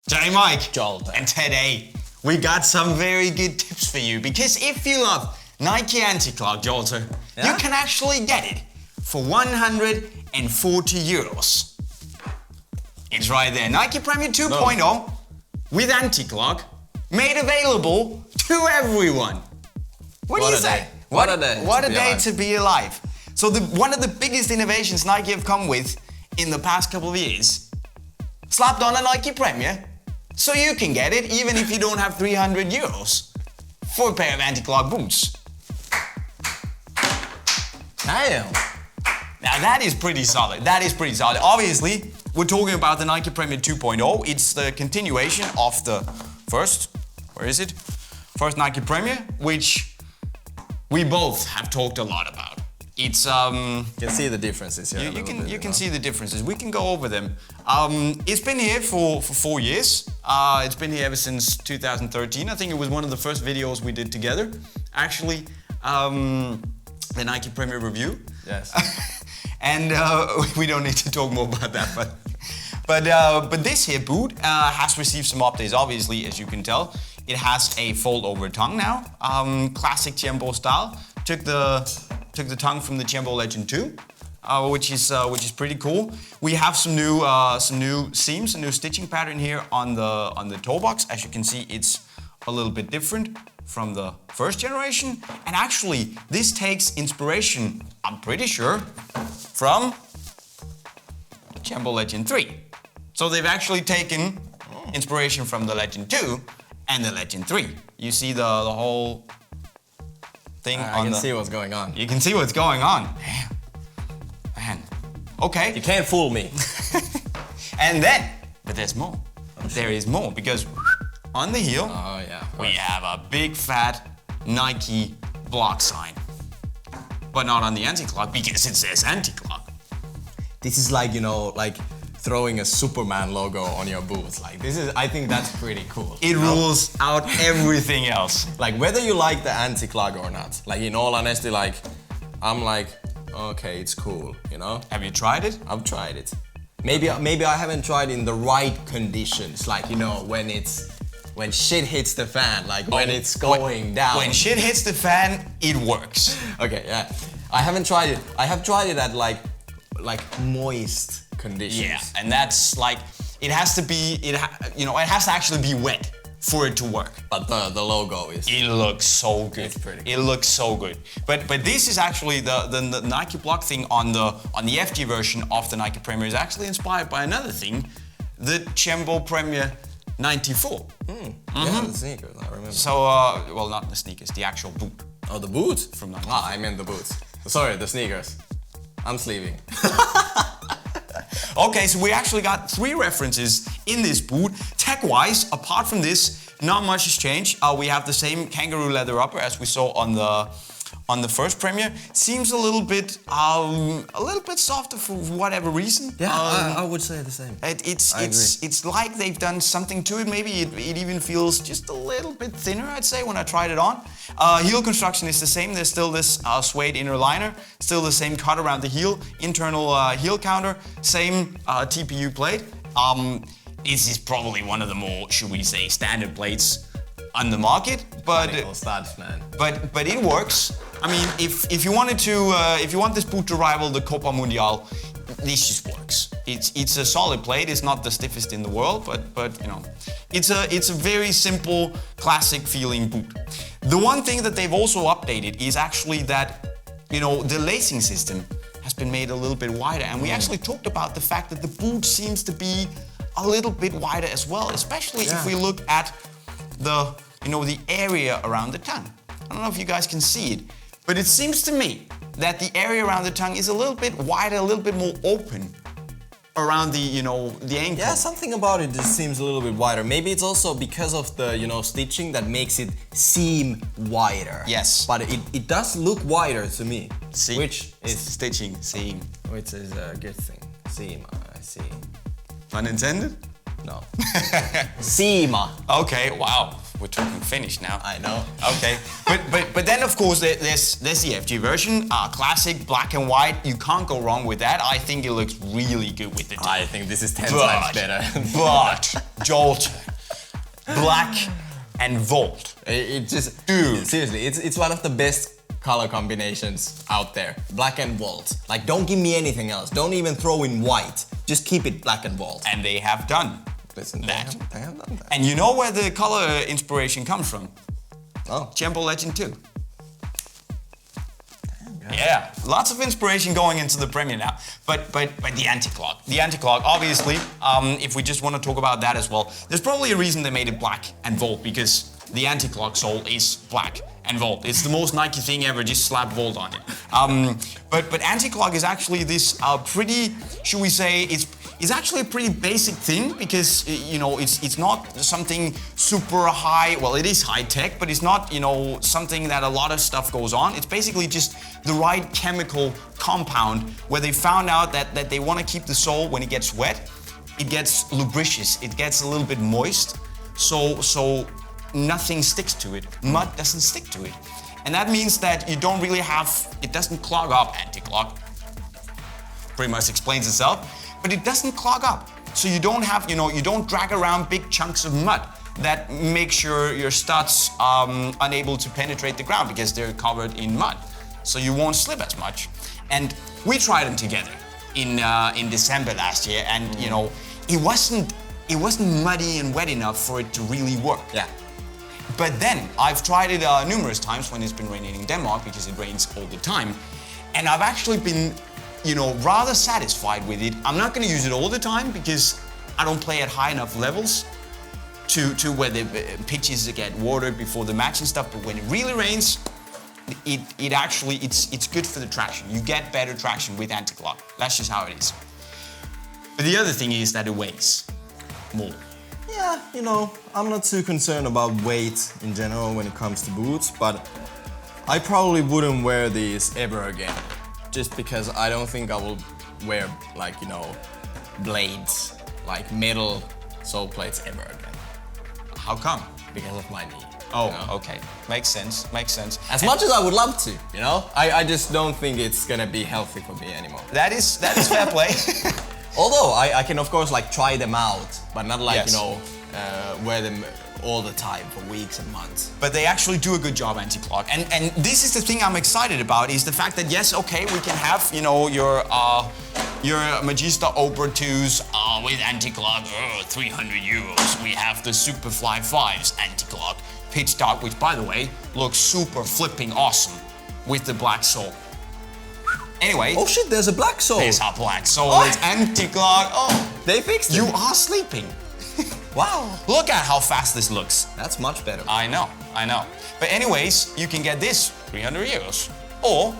G'day Mike. Joel. And today we got some very good tips for you because if you love Nike Anti Clog, Jolter, you can actually get it for 140 euros. It's right there. Nike Premier 2.0 with Anti Clog, made available to everyone. What do you say? What a day. What a day to be alive. So one of the biggest innovations Nike have come with in the past couple of years, slapped on a Nike Premier, so you can get it even if you don't have 300 euros for a pair of anti-clog boots. Damn. Now that is pretty solid. That is pretty solid. Obviously, we're talking about the Nike Premier 2.0. It's the continuation of the first Nike Premier, which we both have talked a lot about. It's You can see the differences here. You can see the differences. We can go over them. It's been here for 4 years. It's been here ever since 2013. I think it was one of the first videos we did together. Actually, the Nike Premier review. Yes. And we don't need to talk more about that. But this here boot has received some updates. Obviously, as you can tell, it has a fold-over tongue now. Classic Tiempo style. Took the tongue from the Tiempo Legend 2, which is pretty cool. We have some new seams, a new stitching pattern here on the toe box. As you can see, it's a little bit different from the first generation. And actually, this takes inspiration, I'm pretty sure, from the Tiempo Legend 3. So they've actually taken inspiration from the Legend 2 and the Legend 3. You see the whole thing I can see what's going on. You can see what's going on. Man. Okay. You can't fool me. And then, but there's more. There is more because on the heel, we have a big fat Nike block sign. But not on the anti-clog because it says anti-clog. This is like, like throwing a Superman logo on your boots. Like I think that's pretty cool. It rules out everything else. Like whether you like the anti-clog or not. Like in all honesty, I'm like, okay, it's cool, Have you tried it? I've tried it. Maybe I haven't tried in the right conditions. Like, when shit hits the fan, like when it's going down. When shit hits the fan, it works. Okay, yeah. I haven't tried it. I have tried it at like moist conditions. Yeah, and that's like, it has to actually be wet for it to work. But the logo is... It looks so good. It's pretty cool. It looks so good. But this is actually the Nike block thing on the FG version of the Nike Premier is actually inspired by another thing, the Tiempo Premier 94. Yeah, the sneakers, I remember. So, well, not the sneakers, the actual boot. Oh, the boots? From Nike. I meant the boots. Sorry, the sneakers. I'm sleeping. Okay, so we actually got 3 references in this boot. Tech-wise, apart from this, not much has changed. We have the same kangaroo leather upper as we saw on the first Premier. Seems a little bit softer for whatever reason. Yeah, I would say the same. It's like they've done something to it. Maybe it even feels just a little bit thinner, I'd say, when I tried it on. Heel construction is the same. There's still this suede inner liner, still the same cut around the heel, internal heel counter, same TPU plate. This is probably one of the more, should we say, standard plates on the market, but studs, man. But it works. I mean, if you want this boot to rival the Copa Mundial, this just works. It's a solid plate. It's not the stiffest in the world, but it's a very simple, classic feeling boot. The one thing that they've also updated is actually that the lacing system has been made a little bit wider, and we actually talked about the fact that the boot seems to be a little bit wider as well, especially if we look at the area around the tongue. I don't know if you guys can see it, but it seems to me that the area around the tongue is a little bit wider, a little bit more open around the ankle. Yeah, something about it just seems a little bit wider. Maybe it's also because of the stitching that makes it seem wider. Yes. But it does look wider to me. See, which is stitching, seam. Which is a good thing. Seam, I see. Pun intended? No. Seam. Okay, wow. We're talking Finnish now. I know. Okay, but then of course there's the FG version, classic black and white. You can't go wrong with that. I think it looks really good with the team. I think this is 10 times better. But Jolt, black and Volt. It just, dude. Seriously, it's one of the best color combinations out there. Black and Volt. Like, don't give me anything else. Don't even throw in white. Just keep it black and Volt. And they have done Listen, that. They have done that. And you know where the color inspiration comes from? Oh. Tempo Legend 2. Yeah, lots of inspiration going into the Premier now. But the Anti Clog. The Anti Clog, obviously, if we just want to talk about that as well, there's probably a reason they made it black and Volt, because the Anti Clog sole is black and Volt. It's the most Nike thing ever, just slap Volt on it. But Anti Clog is actually this pretty, should we say, it's actually a pretty basic thing, because you know it's not something super high. Well, it is high tech, but it's not, you know, something that a lot of stuff goes on. It's basically just the right chemical compound where they found out that they want to keep the sole, when it gets wet, it gets lubricious, it gets a little bit moist, so nothing sticks to it. Mud doesn't stick to it, and that means that you don't really have, it doesn't clog up. Anti-clog pretty much explains itself. But it doesn't clog up. So you don't have, you know, you don't drag around big chunks of mud that makes your studs unable to penetrate the ground because they're covered in mud. So you won't slip as much. And we tried them together in December last year, and you know, it wasn't muddy and wet enough for it to really work. Yeah. But then I've tried it numerous times when it's been raining in Denmark, because it rains all the time, and I've actually been, you know, rather satisfied with it. I'm not going to use it all the time because I don't play at high enough levels to where the pitches get watered before the match and stuff. But when it really rains, it actually it's good for the traction. You get better traction with Anti-Clog. That's just how it is. But the other thing is that it weighs more. Yeah, you know, I'm not too concerned about weight in general when it comes to boots, but I probably wouldn't wear these ever again. Just because I don't think I will wear, like, you know, blades, like metal sole plates ever again. How come? Because of my knee. Oh, you know? okay. Makes sense, makes sense. As much as I would love to, you know? I just don't think it's gonna be healthy for me anymore. That is fair play. Although I can of course like try them out, but not like, Yes. you know, wear them all the time for weeks and months. But they actually do a good job, Anti-Clog. And this is the thing I'm excited about, is the fact that yes, okay, we can have, you know, your Magista Opera 2s with Anti-Clog, 300 euros. We have the Superfly 5s Anti-Clog pitch dark, which by the way looks super flipping awesome with the black sole. Anyway, Oh shit, there's a black sole. there's our black sole. Oh. It's Anti-Clog. Oh, They fixed it. you are sleeping. Wow. Look at how fast this looks. That's much better. I know. But anyways, you can get this 300 euros. Or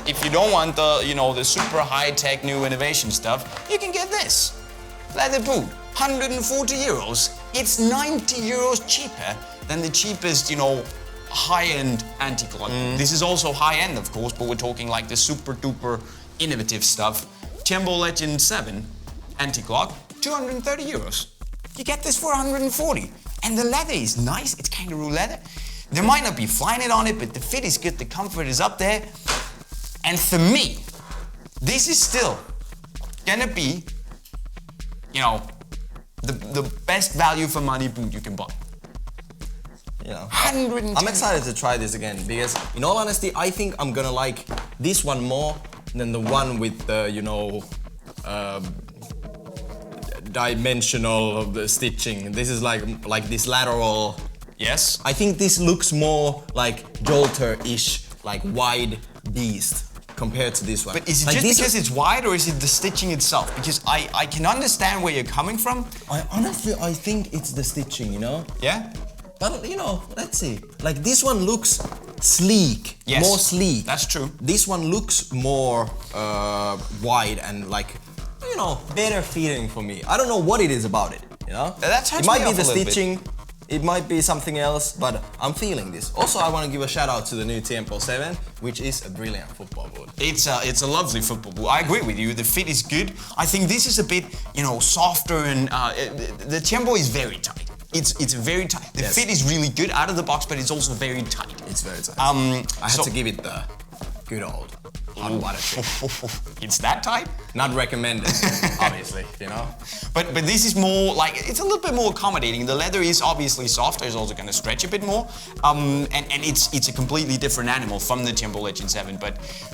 if you don't want the, you know, the super high-tech new innovation stuff, you can get this. Leather boot, 140 euros. It's 90 euros cheaper than the cheapest, you know, high-end Anti-Clog. This is also high-end, of course, but we're talking like the super-duper innovative stuff. Tempo Legend 7 Anti-Clog, 230 euros. You get this for 140. And the leather is nice, it's kangaroo leather. There might not be Flyknit on it, but the fit is good, the comfort is up there. And for me, this is still gonna be, you know, the best value for money boot you can buy. You know, 110. I'm excited to try this again because, in all honesty, I think I'm gonna like this one more than the one with the, you know, dimensional of the stitching. This is like this lateral. Yes? I think this looks more like Jolter-ish, like wide beast compared to this one. But is it like just because it's wide, or is it the stitching itself? Because I can understand where you're coming from. I think it's the stitching, you know? Yeah? But, you know, let's see. Like, this one looks sleek. Yes. More sleek. That's true. This one looks more wide and, like, you know, better feeling for me. I don't know what it is about it, you know? That turns it might me be off the a little bit. stitching, it might be something else, but I'm feeling this. Also, I want to give a shout out to the new Tempo 7, which is a brilliant football boot. It's a lovely football boot. I agree with you. The fit is good. I think this is a bit, you know, softer, and the Tempo is very tight. It's very tight. The Yes. fit is really good out of the box, but it's also very tight. It's very tight. I so- had to give it the good old hot water trick. It's that tight? Not recommended, obviously, you know? But this is more like, it's a little bit more accommodating. The leather is obviously softer, it's also gonna stretch a bit more. And it's a completely different animal from the Timber Legend 7.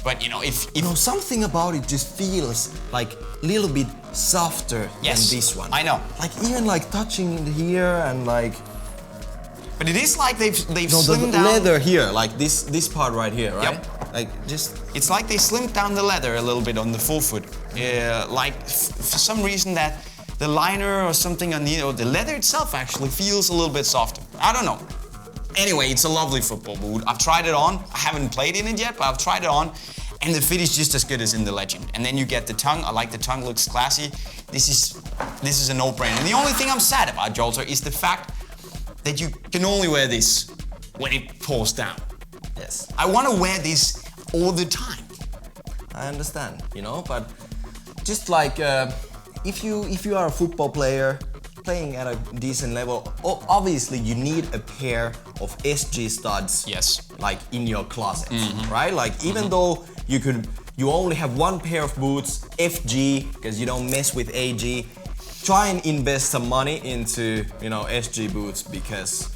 But you know, if You know, something about it just feels like a little bit softer Yes, than this one. I know. Like even like touching it here and like But it is like they've no, the slimmed down. leather here, like this part right here, right? Yep. Like just It's like they slimmed down the leather a little bit on the forefoot. Like for some reason that the liner or something on the leather itself actually feels a little bit softer. I don't know. Anyway, it's a lovely football boot. I've tried it on. I haven't played in it yet, but I've tried it on. And the fit is just as good as in the Legend. And then you get the tongue. I like the tongue, looks classy. This is a no-brainer. And the only thing I'm sad about, Jolter, is the fact that you can only wear this when it pours down. yes. I want to wear this all the time. I understand, you know, but just like if you are a football player playing at a decent level, obviously you need a pair of SG studs. Yes. Like in your closet, right? Like even though you only have one pair of boots, FG, because you don't mess with AG. Try and invest some money into, you know, SG boots because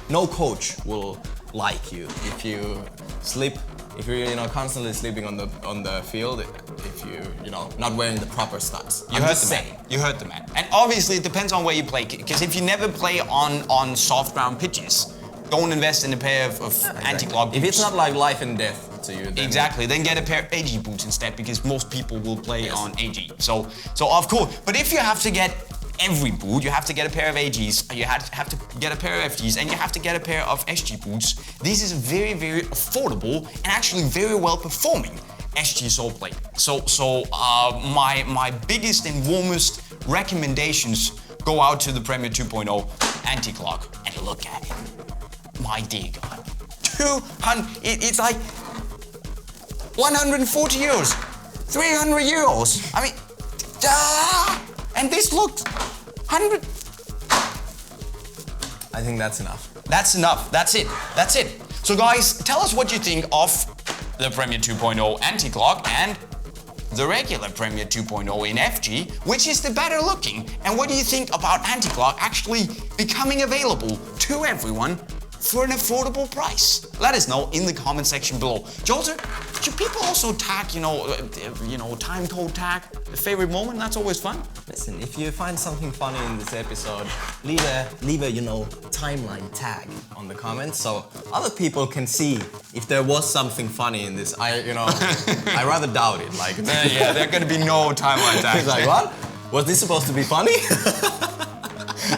no coach will like you if you slip. If you're, you know, constantly sleeping on the field, if you know, not wearing the proper studs. You heard the man. You heard the man. And obviously it depends on where you play, because if you never play on soft ground pitches, don't invest in a pair of anti-clog boots. If it's not like life and death to you, then Exactly, then get a pair of AG boots instead, because most people will play on AG. So of course, but if you have to get every boot, you have to get a pair of AGs, you have to get a pair of FGs, and you have to get a pair of SG boots. This is a very, very affordable and actually very well performing SG Soleplate. So my biggest and warmest recommendations go out to the Premier 2.0 Anti Clog, and look at it. My dear God, 200. It's like 140 euros, 300 euros. I mean, and this looks 100. I think that's enough. That's enough. That's it. That's it. So guys, tell us what you think of the Premier 2.0 Anti Clog and the regular Premier 2.0 in FG. Which is the better looking? And what do you think about Anti Clog actually becoming available to everyone for an affordable price? Let us know in the comment section below. Jolter, should people also tag, you know, time code tag the favorite moment? That's always fun. Listen, if you find something funny in this episode, leave a you know, timeline tag on the comments so other people can see if there was something funny in this. I rather doubt it. Like, Yeah, there are gonna be no timeline tags. it's like, what? Was this supposed to be funny?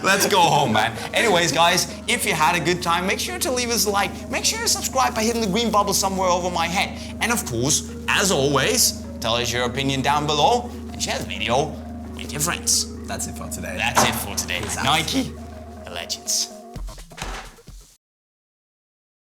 Let's go home, man. Anyways, guys, if you had a good time, make sure to leave us a like. Make sure to subscribe by hitting the green bubble somewhere over my head. And of course, as always, tell us your opinion down below and share the video with your friends. That's it for today. That's it for today. Peace out. Nike, the legends.